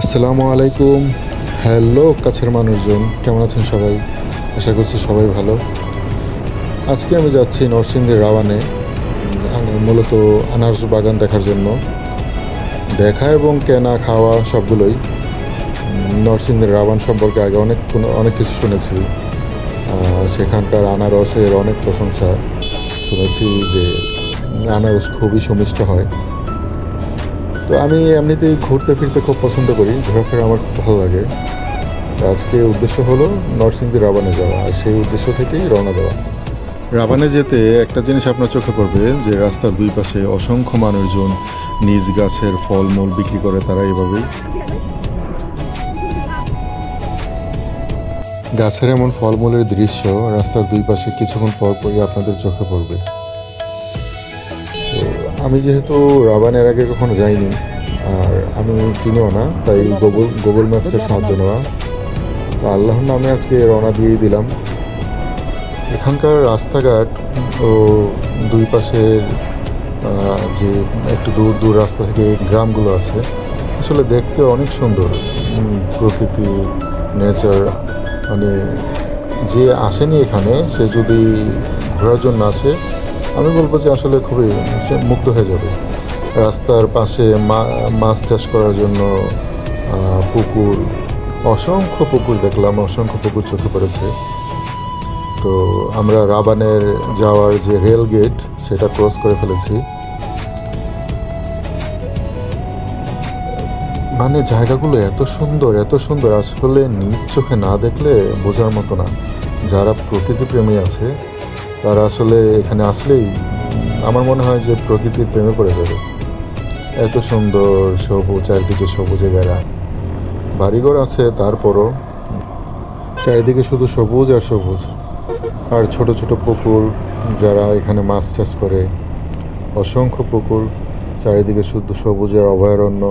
আসসালামু আলাইকুম। হ্যালো কাছের মানুষজন, কেমন আছেন সবাই? আশা করছি সবাই ভালো। আজকে আমি যাচ্ছি নরসিংদীর রাওয়ানে, মূলত আনারস বাগান দেখার জন্য। দেখা এবং কেনা খাওয়া সবগুলোই। নরসিংদীর রাওয়ান সম্পর্কে আগে অনেক কিছু শুনেছি। সেখানকার আনারসের অনেক প্রশংসা শুনেছি যে আনারস খুবই সুমিষ্ট হয়। তো আমি এমনিতেই ঘুরতে ফিরতে খুব পছন্দ করি, ঘোরাফেরা আমার খুব ভালো লাগে। তো আজকে উদ্দেশ্য হলো নরসিংদী রাবানে যাওয়া, আর সেই উদ্দেশ্য থেকেই রওনা দেওয়া। রাবানে যেতে একটা জিনিস আপনার চোখে পড়বে যে রাস্তার দুই পাশে অসংখ্য মানুষজন নিজ গাছের ফলমূল বিক্রি করে, তারা এভাবেই। গাছের এমন ফলমূলের দৃশ্য রাস্তার দুই পাশে কিছুক্ষণ পর পরই আপনাদের চোখে পড়বে। তো আমি যেহেতু রাবানের আগে কখনো যাইনি, আর আমি চিনিও না, তাই গুগল ম্যাপসের সাহায্য নেওয়া। তো আল্লাহর নামে আজকে রওনা দিয়ে দিলাম। এখানকার রাস্তাঘাট ও দুই পাশের যে একটু দূর দূর রাস্তা থেকে গ্রামগুলো আছে, আসলে দেখতে অনেক সুন্দর। প্রকৃতি, নেচার, মানে যে আসেনি এখানে সে যদি ঘোরার জন্য আসে, আমি বলবো যে আসলে খুবই সে মুগ্ধ হয়ে যাবে। রাস্তার পাশে মাছ চাষ করার জন্য পুকুর, অসংখ্য পুকুর দেখলাম, অসংখ্য পুকুর চোখে পড়েছে। তো আমরা রাবানের যাওয়ার যে রেল গেট সেটা ক্রস করে ফেলেছি। মানে জায়গাগুলো এত সুন্দর, এত সুন্দর, আসলে নিজ চোখে না দেখলে বোঝার মতো না। যারা প্রকৃতি প্রেমী আছে তারা আসলে এখানে আসলেই আমার মনে হয় যে প্রকৃতির প্রেমে পড়ে যাবে। এত সুন্দর সবুজ, চারিদিকে সবুজে ঘেরা, বাড়িঘর আছে, তারপরও চারিদিকে শুধু সবুজ আর সবুজ। আর ছোট ছোট পুকুর, যারা এখানে মাছ চাষ করে, অসংখ্য পুকুর, চারিদিকে শুধু সবুজের অভয়ারণ্য।